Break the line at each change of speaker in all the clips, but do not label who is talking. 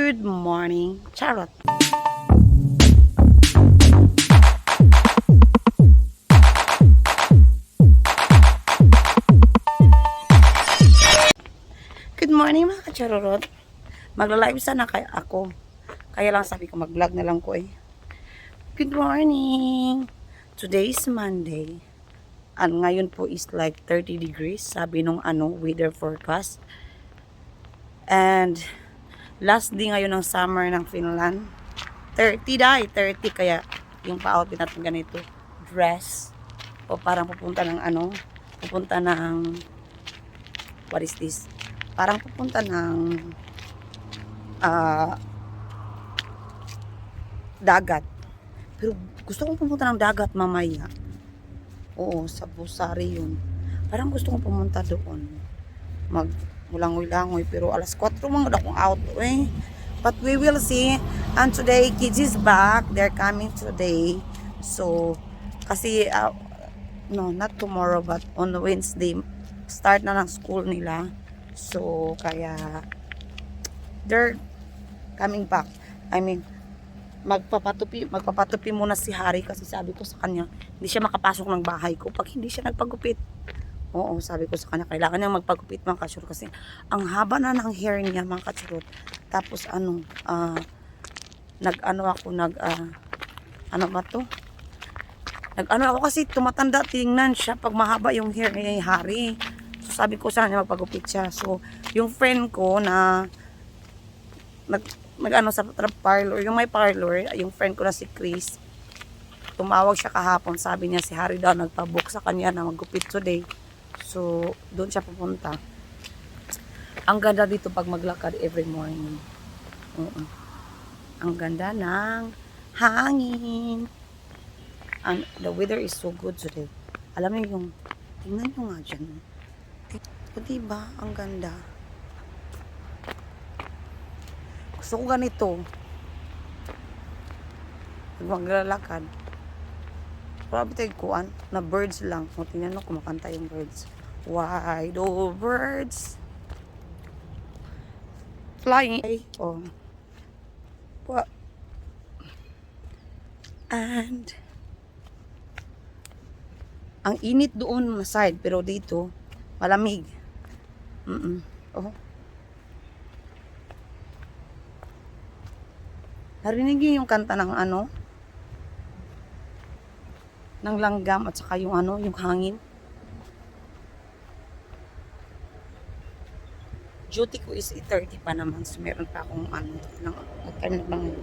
Good morning, Charot. Good morning mga kacharorot. Magla-live sana kaya ako. Kaya lang sabi ko mag-vlog na lang ko eh. Good morning. Today is Monday. And ngayon po is like 30 degrees. Sabi nung weather forecast. And last day ngayon ng summer ng Finland. 30 kaya yung pa-outfit natin ganito. Dress. O parang pupunta ng what is this? Parang pupunta ng dagat. Pero gusto kong pumunta ng dagat mamaya. Oo, sa Busari yun. Parang gusto kong pumunta doon. Mulangoy-langoy. Pero alas 4 mga akong out eh. But we will see. And today, kids is back. They're coming today. So, kasi, no, not tomorrow, but on Wednesday, start na ng school nila. So, kaya, they're coming back. I mean, magpapatupi muna si Harry kasi sabi ko sa kanya, hindi siya makapasok ng bahay ko pag hindi siya nagpagupit. Oo, sabi ko sa kanya, kailangan niya magpagupit mga kasyur kasi ang haba na ng hair niya mga kasyur. Tapos ano ako kasi tumatanda, tingnan siya pag mahaba yung hair ni Harry. So sabi ko sa kanya magpagupit siya. So yung friend ko na sa parlor, yung may parlor, yung friend ko na si Chris, tumawag siya kahapon, sabi niya si Harry daw nagpabook sa kanya na maggupit today. So doon siya pupunta. Ang ganda dito pag maglakad every morning. Ang ganda ng hangin. And the weather is so good today. Alam niyo yung, tingnan nyo nga dyan. O diba, ang ganda. Gusto ko ganito. Maglalakad. Grabe tayo kuan. Na birds lang. O tingnan mo, kumakanta yung birds. Wide oh birds. Flying. Oh. What? And ang init doon na side, pero dito malamig. Oh. Narinig niyo yung kanta ng ng langgam at saka yung yung hangin. Duty ko is 30 pa naman. So meron pa akong magkano bang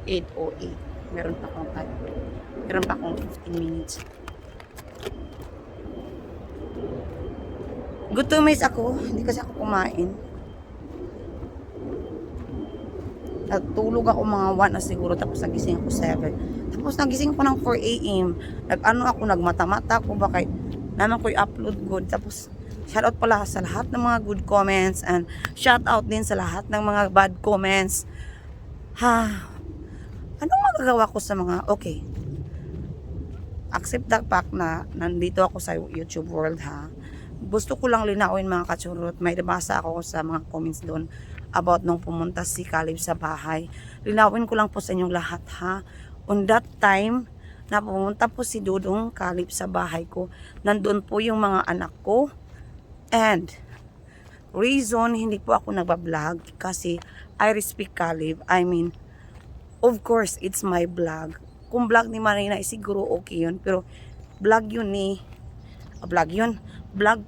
8:08. Meron pa akong 15 minutes. Gutumis ako. Hindi kasi ako kumain. Natulog ako mga 1 na siguro. Tapos nagising ako 7. Tapos nagising ako ng 4 a.m. Nagmata-mata ako. Bakit naman ko i-upload good. Tapos shoutout pala sa lahat ng mga good comments. And shoutout din sa lahat ng mga bad comments. Anong magagawa ko sa mga, okay, accept the fact na nandito ako sa YouTube world Gusto ko lang linawin mga kachurot. May nabasa ako sa mga comments doon about nung pumunta si Caleb sa bahay. Linawin ko lang po sa inyong lahat On that time na pumunta po si Dudong Caleb sa bahay ko, nandun po yung mga anak ko. And reason hindi po ako nagbablog kasi I respect Caleb. I mean, of course, it's my vlog. Kung vlog ni Marina, siguro okay yun. Pero vlog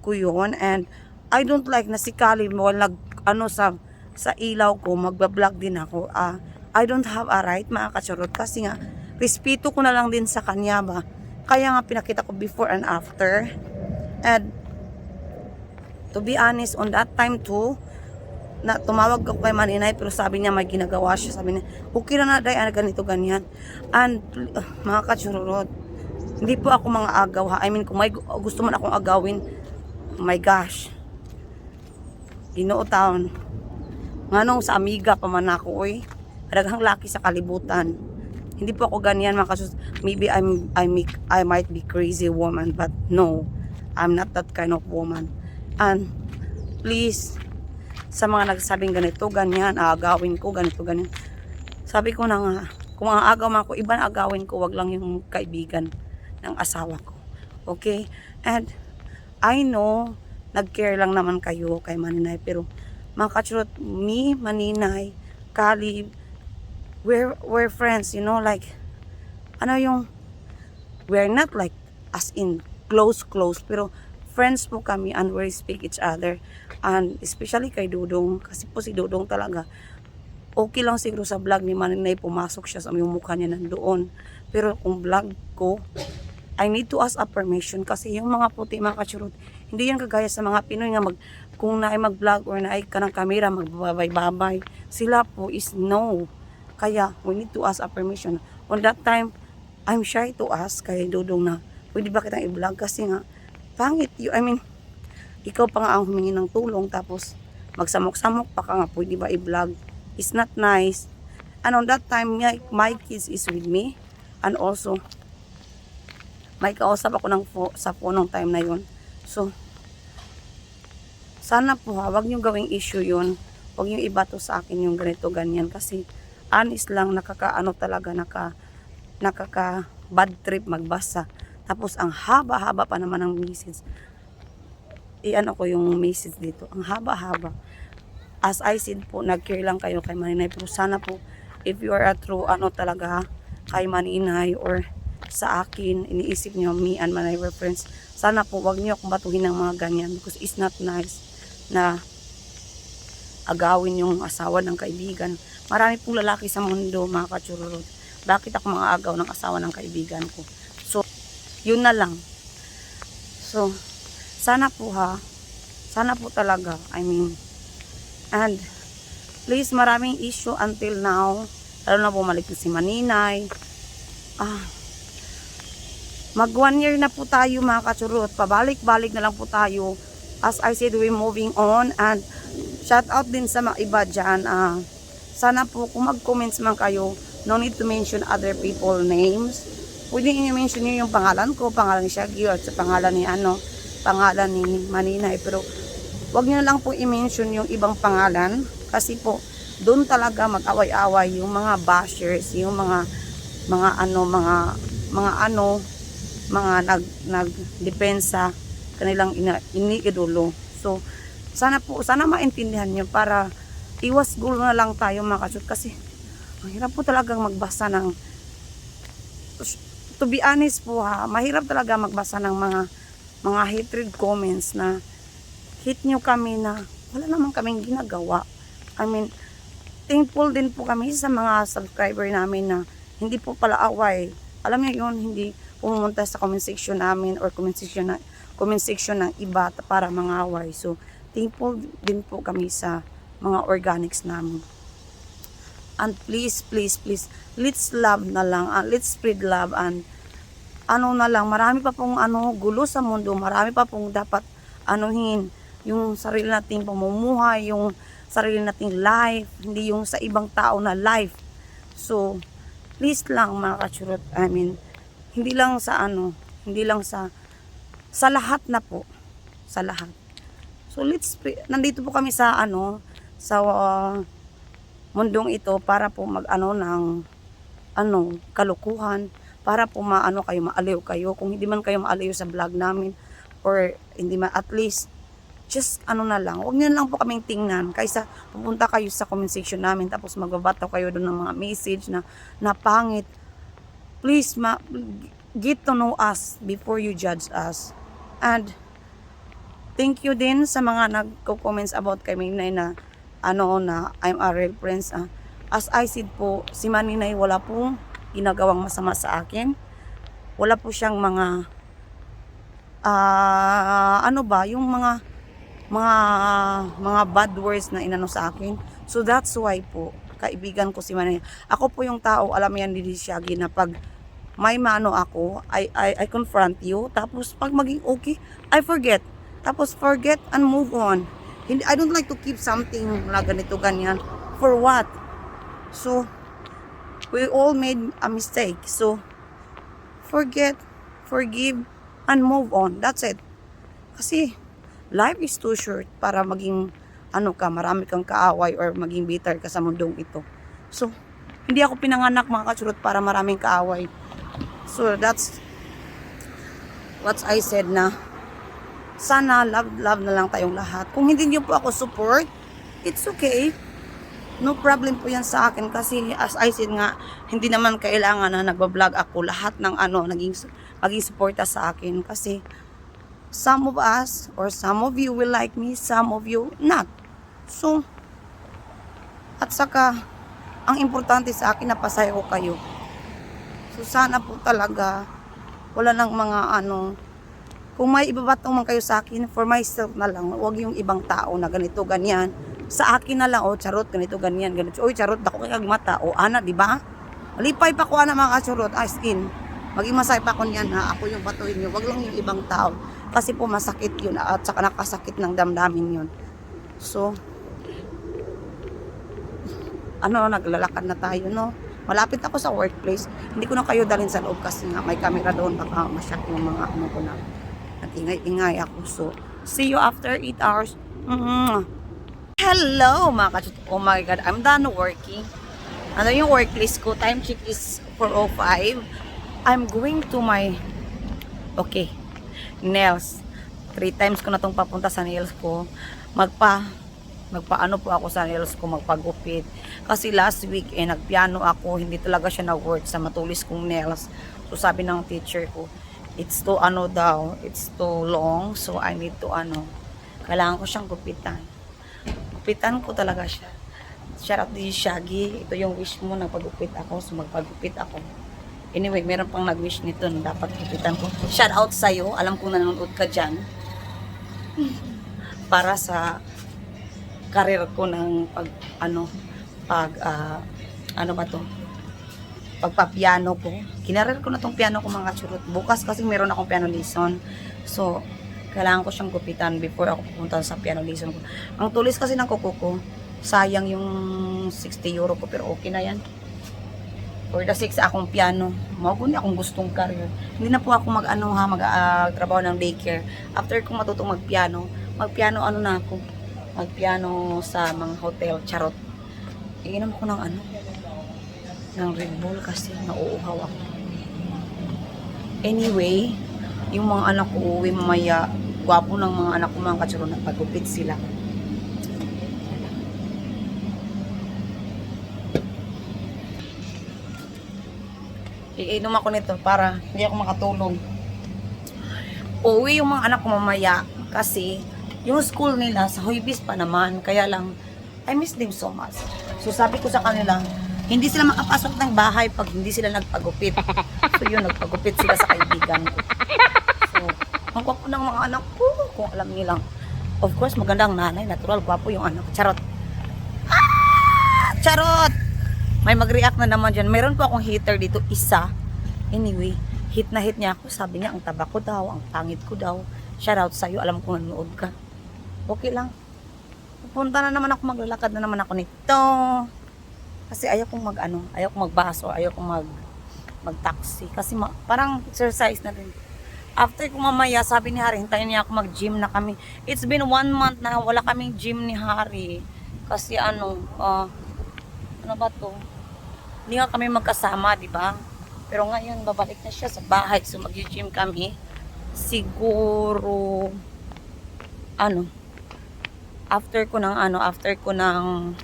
ko yun. And I don't like na si Caleb mo sa ilaw ko, magbablog din ako. I don't have a right mga kacharot. Kasi nga, respeto ko na lang din sa kanya ba. Kaya nga pinakita ko before and after. And to be honest, on that time too, na tumawag ako kay Maninay pero sabi niya may ginagawa siya. Sabi niya, okay na day, ganito, ganyan. And mga kachururot, hindi po ako mga agaw I mean, kung may gusto man akong agawin, oh my gosh, Ginoo taon. Nganong sa amiga pa man ako daghang laki sa kalibutan. Hindi po ako ganyan mga kasus. Maybe I might be crazy woman, but no, I'm not that kind of woman. And please, sa mga nagsabing ganito, ganyan, aagawin ko, ganito, ganyan. Sabi ko na nga, kung aagaw man ko, iba na agawin ko, wag lang yung kaibigan ng asawa ko. Okay? And I know, nag-care lang naman kayo kay Maninay, pero mga kachurot, me, Maninay, Kali, we're friends, you know, like, ano yung, we're not like, as in, close, pero friends po kami and we respect each other. And especially kay Dudong, kasi po si Dudong talaga, okay lang siguro sa vlog ni Maninay, pumasok siya sa yung mukha niya nandoon. Pero kung vlog ko, I need to ask a permission kasi yung mga puti, mga kachurot, hindi yan kagaya sa mga Pinoy nga kung naay mag-vlog or naay ka ng camera, magbabay-babay. Sila po is no. Kaya, we need to ask a permission. On that time, I'm shy to ask kay Dudong na, pwede ba kitang i-vlog? Kasi nga, pangit I mean, ikaw pa nga ang humingi ng tulong, tapos magsamok-samok pa ka nga, pwede ba i-vlog? It's not nice. And on that time, my kids is with me. And also, may kausap ako sa phone nung time na yun. So, sana po wag nyo gawing issue yun. Wag nyo ibato sa akin yung ganito, ganyan. Kasi, honest lang, nakaka bad trip magbasa. Tapos, ang haba-haba pa naman ng message. Iyan ako yung message dito. Ang haba-haba. As I said po, nag-care lang kayo kay Maninay. Pero sana po, if you are a true, talaga, kay Maninay or sa akin, iniisip niyo, me and Maninay were friends. Sana po, wag niyo akong batuhin ng mga ganyan because it's not nice na agawin yung asawa ng kaibigan. Marami pong lalaki sa mundo, mga kachururot. Bakit ako mga agaw ng asawa ng kaibigan ko? So, yun na lang. So, sana po sana po talaga, I mean, and please, maraming issue until now, lalo na bumalik si Maninay. Mag 1 year na po tayo, mga kachurot, pabalik-balik na lang po tayo. As I said, we're moving on. And shout out din sa mga iba dyan. Sana po kung mag-comments man kayo, no need to mention other people names. Pwede i-mention nyo yung pangalan ko, pangalan ni Shaggy, at sa pangalan ni Maninay. Pero wag nyo lang po i-mention yung ibang pangalan. Kasi po, doon talaga mag-away-away yung mga bashers, yung mga nagdepensa kanilang iniidolo. So, sana maintindihan nyo para iwas gulo na lang tayo, mga kachut. Kasi, ang hirap po talagang magbasa ng, to be honest po mahirap talaga magbasa ng mga hatred comments na hate nyo kami na wala naman kaming ginagawa. I mean, thankful din po kami sa mga subscriber namin na hindi po pala away. Alam niyo yun, hindi pumunta sa comment section namin or comment section ng iba para mangaway. So, thankful din po kami sa mga organics namin. And please, let's love na lang, let's spread love, and na lang, marami pa pong gulo sa mundo, marami pa pong dapat anuhin, yung sarili nating pamumuhay, yung sarili nating life, hindi yung sa ibang tao na life. So, please lang, mga kachurot, I mean, hindi lang sa lahat na po, sa lahat. So, nandito po kami sa mundong ito para po ng kalukuhan, para po maaliw kayo. Kung hindi man kayo maaliw sa vlog namin, or hindi man, at least just na lang, huwag niyo lang po kaming tingnan kaysa pupunta kayo sa comment section namin tapos magbabataw kayo doon ng mga message na pangit. Please, get to know us before you judge us. And thank you din sa mga nagko-comments about kay Maninay na I'm a real friend. As I said po, si Maninay wala pong ginagawang masama sa akin. Wala po siyang mga yung mga bad words na inano sa akin. So that's why po, kaibigan ko si Maninay. Ako po yung tao, alam yan din si Shaggy, na pag may ako, I confront you. Tapos pag maging okay, I forget. Tapos forget and move on. I don't like to keep something na ganito, ganyan. For what? So, we all made a mistake. So, forget, forgive, and move on. That's it. Kasi, life is too short para maging ano ka, marami kang kaaway or maging bitter ka sa mundong ito. So, hindi ako pinanganak mga kachurot para maraming kaaway. So, that's what I said na sana love na lang tayong lahat. Kung hindi niyo po ako support, it's okay. No problem po yan sa akin kasi as I said nga, hindi naman kailangan na nagbablog ako lahat ng maging suporta sa akin kasi some of us or some of you will like me, some of you not. So, at saka, ang importante sa akin na pasaya ko kayo. So, sana po talaga, wala nang mga kung may ibabatong man kayo sa akin, for myself na lang, huwag yung ibang tao na ganito, ganyan. Sa akin na lang, charot, ganito, ganyan, ganito. Charot, dako kay kagmata, ana, di ba? Malipay pa ko, ana, mga kacharot, as in, maging masaya pa ko niyan, ha, ako yung batuin nyo, wag lang yung ibang tao. Kasi po masakit yun, at saka nakasakit ng damdamin yun. So, naglalakad na tayo, no? Malapit ako sa workplace. Hindi ko na kayo dalhin sa loob kasi nga may camera doon. Baka masyak yung mga ko na nag-ingay-ingay ako. So, see you after 8 hours. Hello, mga kachut. Oh my God, I'm done working. Ano yung workplace ko? Time check is 4:05. I'm going to my nails. 3 times ko na tong papunta sa nails ko. Magpaano po ako sa nails ko, magpagupit. Kasi last week, nagpiano ako, hindi talaga siya na-work sa matulis kong nails. So, sabi ng teacher ko, it's too it's too long, so I need to kailangan ko siyang gupitan. Gupitan ko talaga siya. Shout out to Shaggy, ito yung wish mo, nagpagupit ako, so magpagupit ako. Anyway, meron pang nag-wish nito na dapat gupitan ko. Shout out sa'yo, alam kong nanonood ka dyan. Para sa career ko ng pagpapiano ko. Kinarir ko na tong piano ko mga churot. Bukas kasi meron akong piano lesson. So, kailangan ko siyang gupitan before ako pupunta sa piano lesson ko. Ang tulis kasi ng kuko ko, sayang yung 60 euro ko, pero okay na yan. For the 6 akong piano. Magunin akong gustong career. Hindi na po ako trabaho ng daycare. After kong matutong magpiano na ako. Magpiano sa mga hotel, charot. Iinom ako ng Red Bull kasi nauuhaw ako. Anyway, yung mga anak ko uwi mamaya, gwapo ng mga anak ko mga katsuro, nagpagupit sila. Iinom ako nito para hindi ako makatulog. Uwi yung mga anak ko mamaya kasi yung school nila sa Huibis pa naman, kaya lang I miss them so much. So sabi ko sa kanila, hindi sila makapasok ng bahay pag hindi sila nagpagupit. So yun, nagpagupit sila sa kaibigan ko. So, ang gwapo ng mga anak ko, kung alam nilang. Of course, magandang nanay, natural, gwapo yung anak. Charot. Charot! May mag-react na naman dyan. Meron po akong hater dito, isa. Anyway, hit na hit niya ako. Sabi niya, ang taba ko daw, ang pangit ko daw. Shoutout sa'yo, alam kong nanonood ka. Okay lang. Pupunta na naman ako, maglalakad na naman ako nito. Kasi ayaw kong ayaw kong magbahas o ayaw kong mag-taxi. Kasi parang exercise na rin. After ko mamaya, sabi ni Harry, hintayin niya ako mag-gym na kami. It's been 1 month na wala kaming gym ni Harry. Kasi ano ba to? Hindi nga kami magkasama, di ba? Pero ngayon, babalik na siya sa bahay. So mag-gym kami. Siguro, after ko ng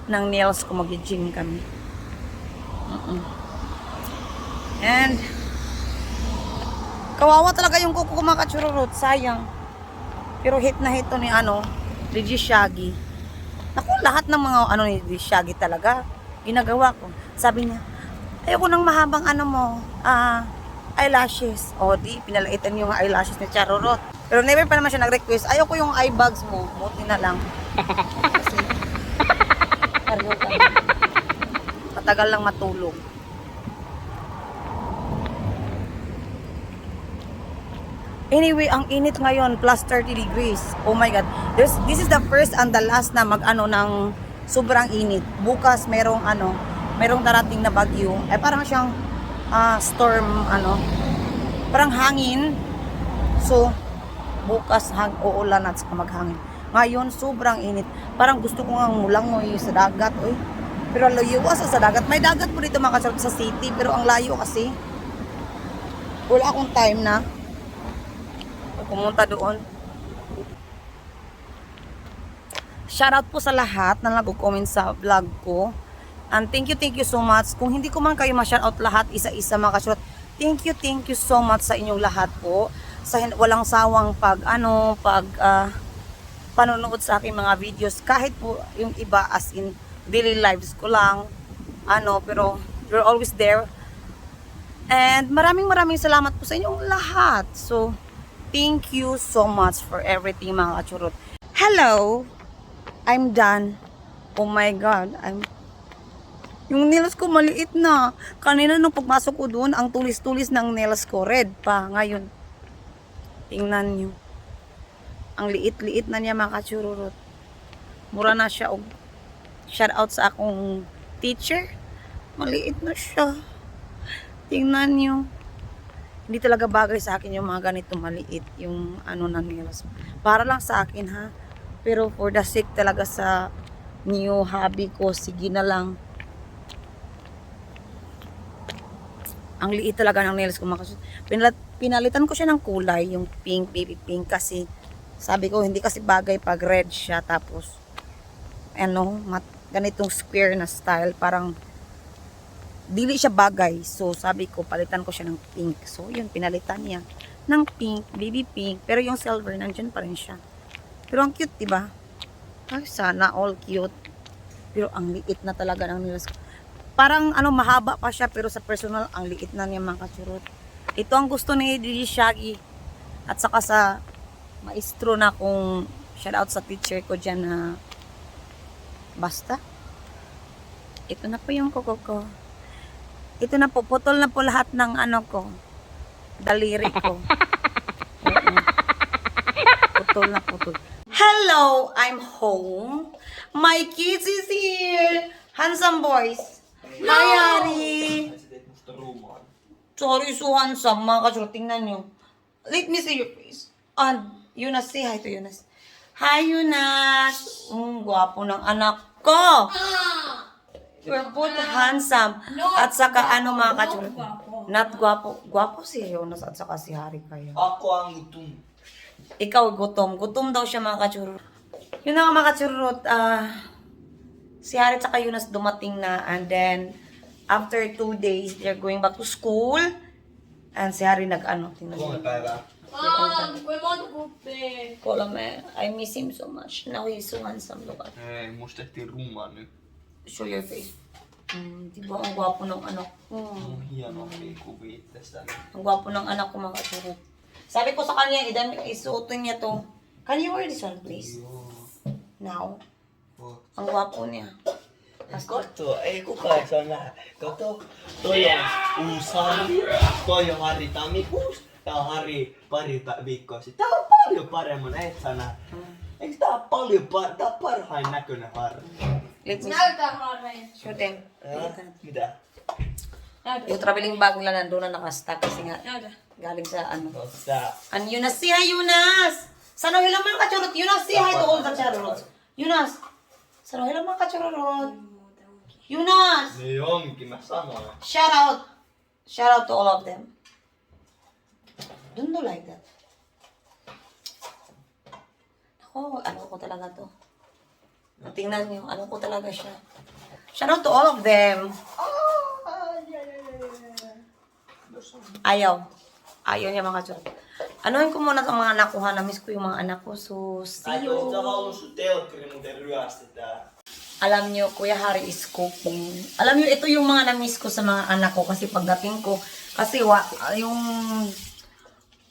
nails ko, mag-gym kami. And kawawa talaga yung kuko ko mga kachururut, sayang. Pero hit na hit to ni Reggie Shaggy. Naku, lahat ng mga ni Reggie Shaggy talaga ginagawa ko. Sabi niya, ayoko ng mahabang eyelashes. O di, pinalaitan yung eyelashes ni Charurot. Pero never pa naman siya nag-request, ayoko yung eye bags mo. Buti na lang. Kasi, matagal lang matulog. Anyway, ang init ngayon, plus 30 degrees. Oh my God. This is the first and the last na ng sobrang init. Bukas merong darating na bagyo. Parang siyang storm, parang hangin. So, bukas uulan at saka maghangin. Ngayon, sobrang init. Parang gusto ko nga mulangoy sa dagat, oy. Pero layo sa dagat. May dagat po dito mga kasarap sa city, pero ang layo kasi. Wala akong time na pumunta doon. Shoutout po sa lahat na nag-comment sa vlog ko. And thank you so much. Kung hindi ko man kayo ma-shoutout lahat, isa-isa mga kasarap. Thank you so much sa inyong lahat po. Sa walang sawang panonood sa aking mga videos. Kahit po yung iba as in daily lives ko lang. Pero you're always there. And maraming salamat po sa inyong lahat. So, thank you so much for everything mga kachurot. Hello! I'm done. Oh my God. Yung nails ko maliit na. Kanina nung pagpasok ko doon, ang tulis-tulis ng nails ko. Red pa. Ngayon. Tingnan nyo. Ang liit-liit na niya mga kachurot. Mura na siya. Shout out sa akong teacher. Maliit na siya. Tingnan nyo. Hindi talaga bagay sa akin yung mga ganito maliit. Yung ng nails. Para lang sa akin ha. Pero for the sake talaga sa new hobby ko, sige na lang. Ang liit talaga ng nails ko. Pinalitan ko siya ng kulay, yung pink, baby pink. Kasi sabi ko, hindi kasi bagay pag red siya. Tapos, ganitong square na style. Parang, dili siya bagay. So, sabi ko, palitan ko siya ng pink. So, yun, pinalitan niya ng pink, baby pink. Pero yung silver, nandyan pa rin siya. Pero ang cute, diba? Ay, sana all cute. Pero ang liit na talaga ng nails ko. Parang mahaba pa siya, pero sa personal, ang liit na niya mga kachurot. Ito ang gusto ni DJ Shaggy. At saka sa maestro na kung shoutout sa teacher ko dyan na basta. Ito na po yung kuko ko. Ito na po, putol na po lahat ng ko. Daliri ko. Putol na putol. Hello, I'm home. My kids is here. Handsome boys. No! Hi, Ari. Sorry, so handsome. Mga kachurot, tingnan nyo. Let me see your face. And Yunas, say hi to Yunas. Hi, Yunas. Gwapo ng anak ko. You're both handsome. At saka mga kachurot. Not gwapo. Gwapo si Yunas at saka si Hari kayo.
Ako ang gutom.
Ikaw gutom. Gutom daw siya mga kachurot. Yun na mga kachurot. Si Hari at saka Yunas dumating na. And then, after 2 days, they're going back to school. And si Hari tingnan
Ako
mo.
nga pala.
I miss him so much. Now he's so handsome. Look at
Musta till rumma nu.
show your face. Diba ang gwapo ng anak ko.
Hieno kay kubit tästä.
Ang gwapo ng anak ko mga kachurot. Sabi ko sa kanya, isuotin niya to. Can you wear this one please? Now. Ang gwapo niya.
Kato, ei kukaan saa nähdä. Kato, toi on Uusari, toi on Harri tammikuussa, tää on Harri pari viikkoa sitten. Tää on paljon paremmin, et sä näe. Eikö tää on paljon tää on parhain näköinen Harri?
Näytä Harri.
Show them.
Mitä?
Yung traveling bag nila nandun na nakastack kasi nga
Näytä.
galing sa
Tää.
And Yunas, say hi Yunas! Sana hilang mga kachurot. Yunas, say hi to all the kachurot. Yunas! Sana hilang mga kachurot. Yunas!
Niin onkin, mä sanoin.
Shout out! Shout out to all of them. Don't do like that. Ako, ko talaga to. Tingnan niyo, ko talaga siya. Shout out to all of them. Ayaw. Ayaw niya mga kachurot. Anuhin ko muna ang mga anak ko ha. Na-miss ko yung mga anak ko. So, see
Ai,
you.
oot sä halunnut sun teotteri muuten ryöstetään?
Alam nyo, Kuya Hari is cooking. Alam nyo, ito yung mga na-miss ko sa mga anak ko kasi pagdating ko, kasi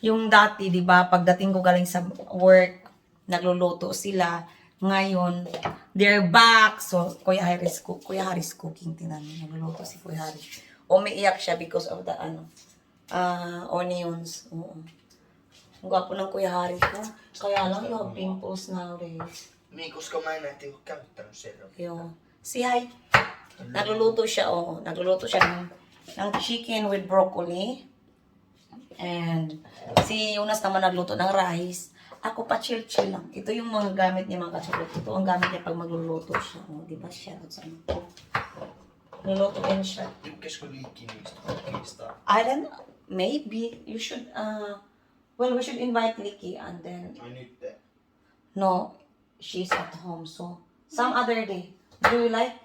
yung dati, di ba, pagdating ko galing sa work, nagluluto sila. Ngayon, they're back. So, Kuya Hari's cooking. Tingnan nyo, nagluluto si Kuya Hari. Umiiyak siya because of the, onions. Oo. Ang gwapo ng Kuya Hari ko. Kaya lang, you have pimples nowadays.
Niin, koska mä en ehti käyttänyt sitä.
Yo. Si hi. Nagluluto siya, Nagluluto siya ng chicken with broccoli. And si Yunas naman nagluto ng rice. Ako pa chill-chill lang. Ito yung mga gamit niya mga kachulot. Ito ang gamit niya pag magluluto siya. O, di ba? Shoutout sa ano ko. Luluto din siya.
Tykkäskö Liikki niistä kokista?
I don't know. Maybe. You should, well, we should invite Licky and then,
Ai nyt.
no, she's at home. So, some other day. Do you like?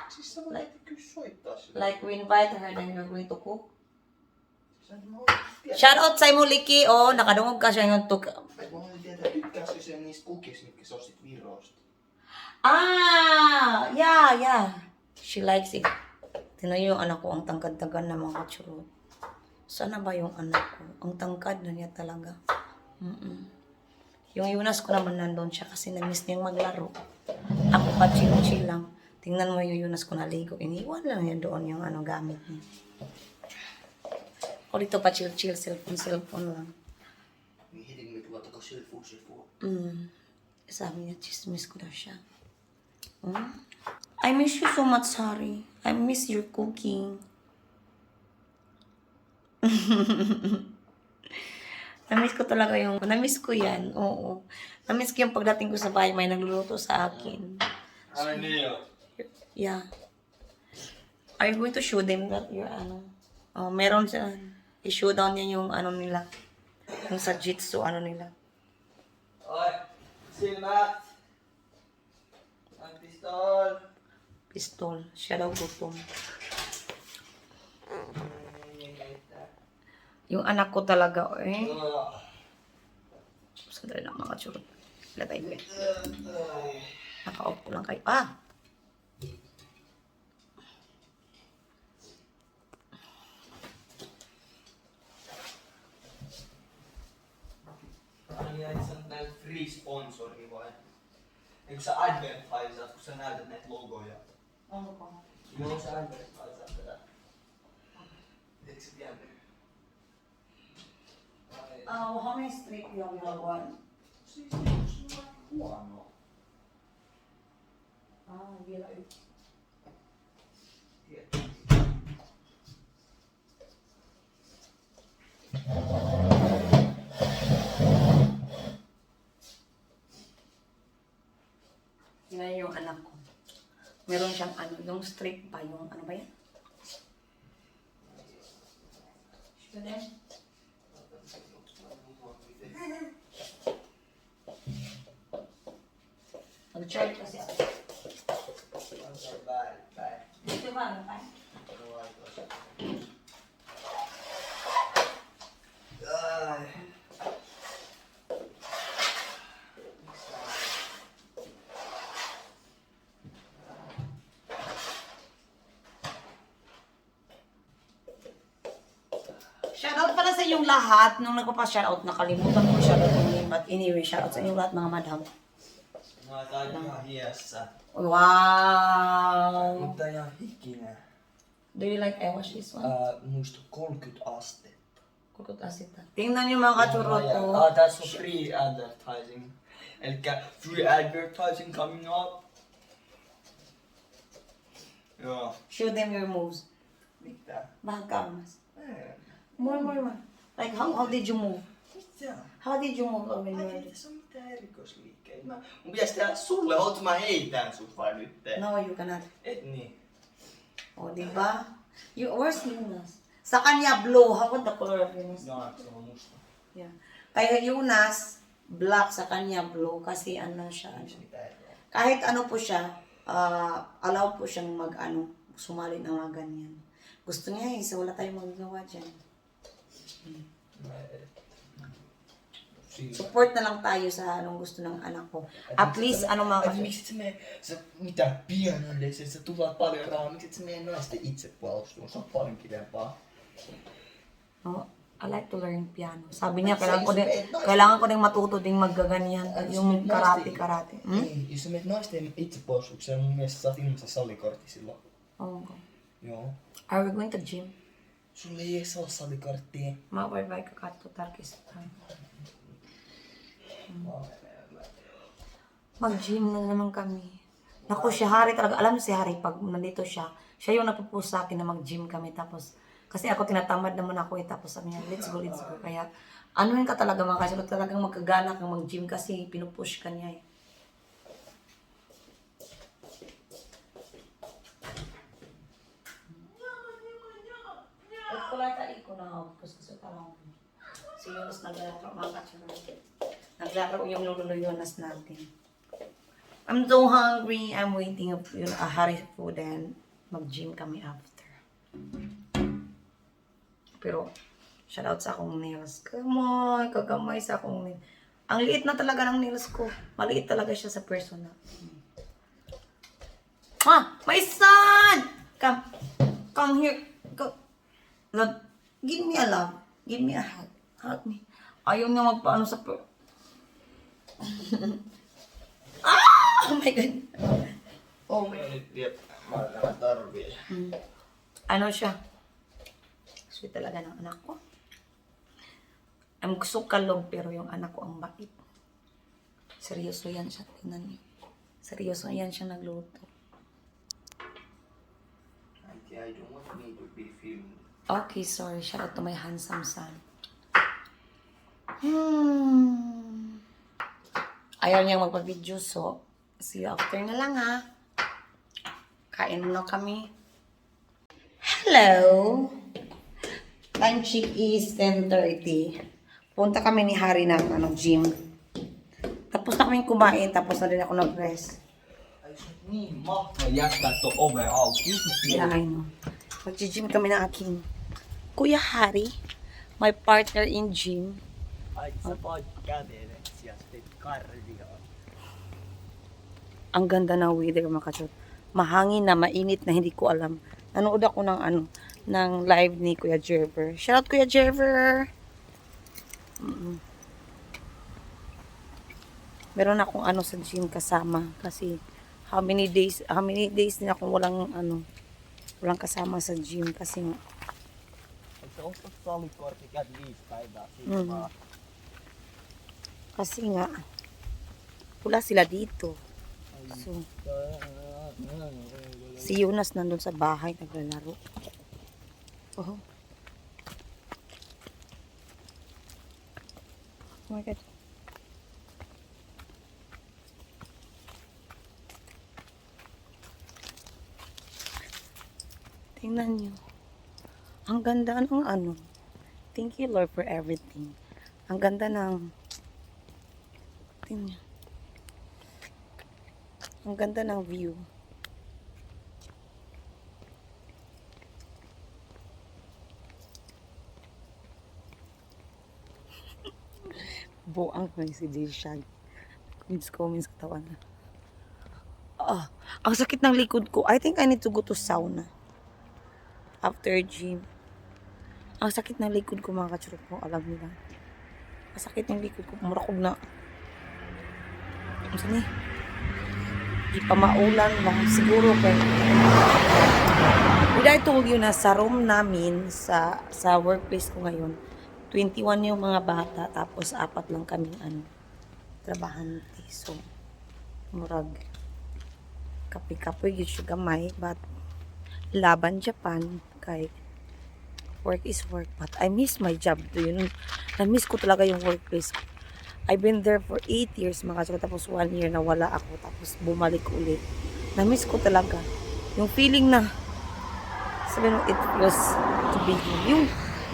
Siis sä voit kyllä soittaa sille.
Like, we invite her then you're going to cook?
Sä et mä oikein tiedä.
Shoutout sa imo, Licky. Oh, nakadungog ka siya yung tuk.
Mä haluan tietää, tykkääskö se niistä kukista, mitkä sä ostit Virosta?
Ah, yeah. She likes it. Tinan yung anak ko, ang tangkad-tangkad na mga kachurot. Sana ba yung anak ko? Ang tangkad na niya talaga. Yung Yunas ko naman nandun siya kasi na-miss niyang maglaro. Ako pa chill lang. Tingnan mo yung Yunas ko naligo. Iniwan lang yan doon yung ano gamit niya. Ako dito pa chill, cellphone lang.
Mihin me tuolta ko silfuu.
Sabi niya, chismis ko daw siya. I miss you so much, Hari. I miss your cooking. Namiss ko talaga yung, namiss ko yan, oo. Namiss ko yung pagdating ko sa bahay, may nagluluto sa akin.
Ai niin joo.
Yeah. Are you going to show them that your ano? Oh, meron siya. I-show down niya yung ano nila. Yung sa jitsu, ano nila.
Oi, silmät. Ang pistol.
Pistol. Siya daw gutom. Yung anak ko talaga, eh. Sandali lang mga churot. Latay ko yan. Naka-off ko lang kayo. Ah!
Ai ai, sä oot näitä free sponsori vai? Eikö sä advertisaat, kun sä näytät näitä logoja? Joo, sä advertisaat tätä. Eikö sä tiennyt?
How many street you have one?
Siis se on aika huono.
Vielä yksi.
Tiedät.
Yan yung anak ko. Meron siyang ano, yung street pa, yung ano ba yan? Should I? Mag-charge kasi ako.
Bye.
Dito ba? Ano pa?
Ai.
Shoutout pala sa inyong lahat. Nung nagpapa-shoutout, nakalimutan ko shoutout yung name. But anyway, shoutout sa inyong lahat mga madam.
No, tää on ihan hiessä.
Wow!
Mutta ihan hikinen.
Do you like I wash this one?
Muista 30 astetta.
Kukut asita. Tingnan niyo mga kachurot ko.
Tässä on free advertising. Elikkä free advertising coming up. Joo.
Show them your moves.
Mitä?
Bahag ka, mas.
Ei.
More. Like, how did you move?
Mitä?
How did you move when you were
Ei tässä ole mitään erikoisliikkeitä. Mun pitäis tehdä sulle, oot mä heitän sut vai nyt?
No, you cannot.
Et niin.
O, diba? Where's Yunas? Sa kanya, blue. How about the color of Yunas?
Joo, se on musta.
Yeah. Kaya Yunas, black. Sa kanya, blue. Kasi ano siya.
Ei se mitään eroa.
Kahit ano po siya, allow po siyang sumali ng mga ganyan. Gusto niya eh, so wala tayong magagawa dyan. Support na lang tayo sa anong gusto ng anak ko. At least, ano mga
Miksi et sä mene, mitä pianolle, sä tuhlaat paljon rahaa, miksi et sä mene naisten itsepuolustuun, se on paljon kivempaa.
No, I like to learn piano. Sabi niya, kailangan ko din matuto ding maggaganyan. Yung karate.
Ei, jos sä menet naisten itsepuolustukseen, mun mielestä saat ilmaisen salikortti silloin.
Okay.
Joo.
Are we going to gym?
Sulla ei edes ole salikorttia.
Mä voin vaikka katsoa tarkistaa. Mag-gym na naman kami. Naku, si Hari talaga. Alam mo si Hari, pag nandito siya, siya yung napupush sa akin na mag-gym kami. Tapos, kasi ako tinatamad naman ako eh. Tapos sabi niya, let's go. Kaya, Ano yun ka talaga mga kasurot, talagang magkagana kang mag-gym kasi pinupush ka niya eh. Kulay tali ko na tapos kasi parang si Jonas naglaro mga kasurot. Naglaro yung lolo Jonas natin. I'm so hungry. I'm waiting of yun, hari food and mag-gym kami after. Pero, shoutout sa akong nails. Kagamay sa akong nails. Ang liit na talaga ng nails ko. Maliit talaga siya sa personal. My son! Come. Come here. Go. Love. Give me a love. Give me a hug. Hug me. Ayaw niya magpaano sa Oh my God. Oh my God. Ano siya? Sweet talaga ng anak ko. Ang gusto kalog pero yung anak ko ang bait. Seryoso yan siya. Tingnan niyo. Seryoso yan siya nagluto.
I don't want me to be filmed.
Okay, sorry. Shout out to my handsome son. Ayaw niyang magpa-video so see you after na lang ha. Kain na kami. Hello! Time check is 10:30. Punta kami ni Hari ng gym. Tapos na kami kumain, tapos na din ako nag-rest. Yeah, I know. Mag-gym kami ng aking Kuya Hari, my partner in gym. Ang ganda ng weather mga kachot. Mahangin na, mainit na, hindi ko alam. Nanood ako ng live ni Kuya Jerver. Shout out Kuya Jerver! Meron akong sa gym kasama kasi how many days din akong walang kasama sa gym kasi nga kasi nga wala sila dito. So, si Jonas nandun sa bahay naglalaro. Oh. Oh my God. Tingnan nyo. Ang ganda ng Thank you Lord for everything. Ang ganda ng tingnan nyo. Ang ganda ng view. Buang ko si J-Shag. Comments katawan na. Ang sakit ng likod ko. I think I need to go to sauna. After gym. Ang sakit ng likod ko mga kachurot ko. Alam nila. Ang sakit ng likod ko. Murakog na. Ang sani. Di pa maulan lang. Siguro kayo. Did I told you na sa room namin, sa workplace ko ngayon, 21 yung mga bata, tapos 4 lang kaming trabahante. So, murag, kapoy-kapoy yun siya gamay, but laban Japan, kay work is work, but I miss my job to yun. Na-miss ko talaga yung workplace ko. I've been there for 8 years, mga kapatid, tapos 1 year na wala ako, tapos bumalik ulit. Na-miss ko talaga. Yung feeling na, sabi mo, it feels to be home. Yung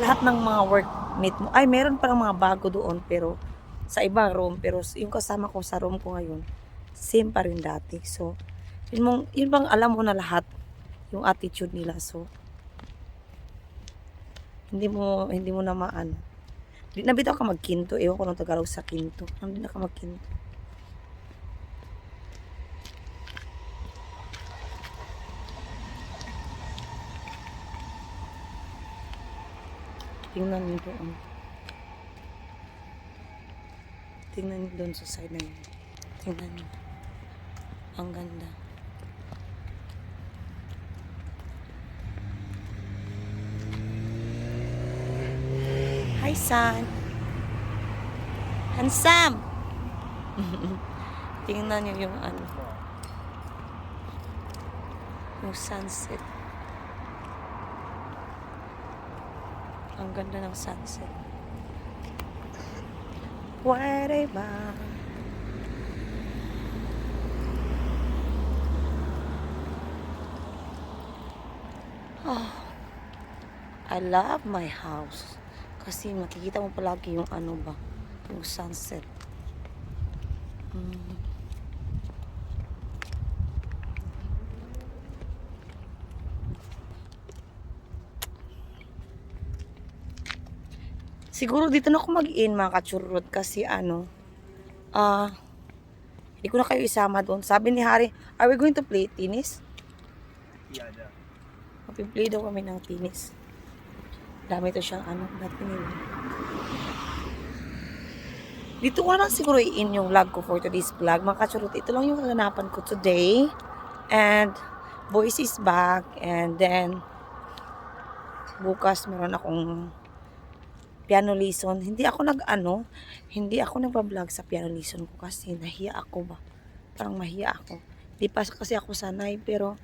lahat ng mga workmate mo, ay meron parang mga bago doon, pero sa ibang room, pero yung kasama ko sa room ko ngayon, same pa rin dati. So, yun bang alam mo na lahat, yung attitude nila. So, hindi mo na nabitaw ka magkinto. Ewan ko nung Tagalog sa kinto. Hindi na ka magkinto. Tingnan niyo doon. Tingnan niyo doon sa side na yun. Tingnan niyo. Ang ganda. Hi, son. Handsome. Tingnan niyo yung yung sunset. Ang ganda ng sunset. Pwede ba? Oh, I love my house. Kasi makikita mo palagi yung ano ba, yung sunset. Siguro dito na ako mag-in mga kachurot kasi ano, hindi ko na kayo isama doon. Sabi ni Harry, are we going to play tennis?
Yada.
Mapi-play daw kami ng tennis. Dami to siyang ano, dati nila. Dito ko lang siguro i-in yung vlog ko for today's vlog. Mga kachurot, ito lang yung kaganapan ko today. And, boys is back. And then, bukas meron akong piano lesson. Hindi ako nagpa-vlog sa piano lesson ko kasi nahiya ako ba. Parang mahiya ako. Di pa kasi ako sanay pero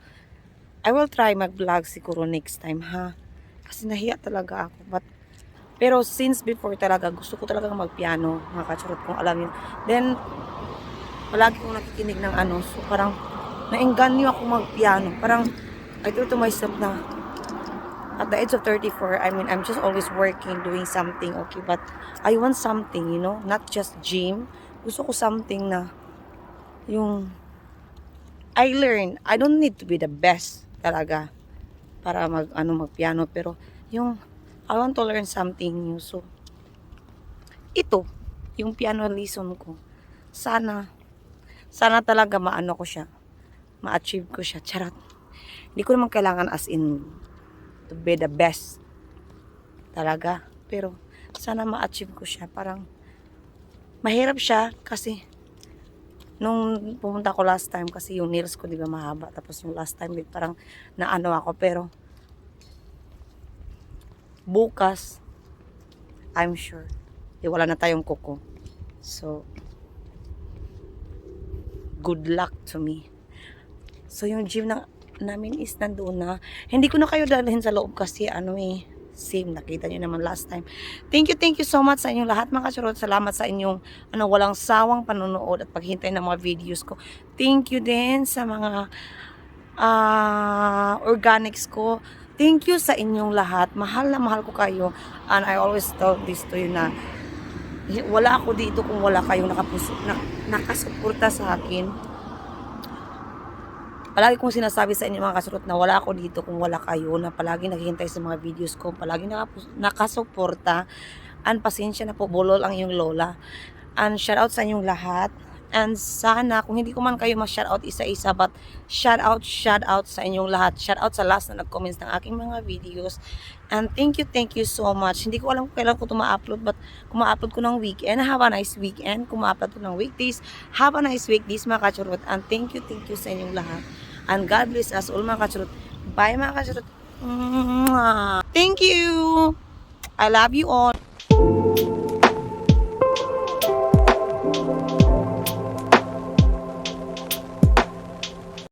I will try mag-vlog siguro next time ha. Kasi nahiya talaga ako. Pero since before talaga, gusto ko talaga mag-piano. Mga kachurot kung alam yun. Then, palagi kong nakikinig ng ano. So parang naengganyo ako mag-piano. Parang I thought to myself na at the age of 34, I mean, I'm just always working, doing something, okay? But I want something, you know? Not just gym. Gusto ko something na yung I learn. I don't need to be the best talaga para mag-piano. Pero yung I want to learn something new. So, ito, yung piano lesson ko. Sana talaga maano ko siya. Ma-achieve ko siya. Charot. Hindi ko naman kailangan as in to be the best talaga, pero sana ma-achieve ko siya. Parang mahirap siya kasi nung pumunta ko last time kasi yung nails ko di ba mahaba, tapos yung last time parang naano ako, pero bukas I'm sure wala na tayong kuko, so good luck to me. So yung gym namin is nandoon na. Hindi ko na kayo dalhin sa loob kasi same, nakita nyo naman last time. Thank you so much sa inyong lahat mga kachurot. Salamat sa inyong walang sawang panonood at paghintay ng mga videos ko. Thank you din sa mga organics ko. Thank you sa inyong lahat. Mahal na mahal ko kayo. And I always tell this to you na wala ako dito kung wala kayong nakasuporta sa akin. Palagi kong sinasabi sa inyo mga kasurot na wala ako dito kung wala kayo, na palagi naghihintay sa mga videos ko, palagi nakasuporta. And pasensya na po, bulol ang iyong lola. And shout out sa inyong lahat. And sana, kung hindi ko man kayo ma-shout out isa-isa, but shout out sa inyong lahat. Shout out sa last na nag-comments ng aking mga videos. And thank you so much. Hindi ko alam kung kailan ko ito ma-upload, but kung ma-upload ko ng weekend, have a nice weekend. Kung ma-upload ko ng weekdays, have a nice weekdays mga kachurot. And thank you sa inyong lahat. And God bless us all mga kachurot. Bye mga kachurot. Thank you. I love you all.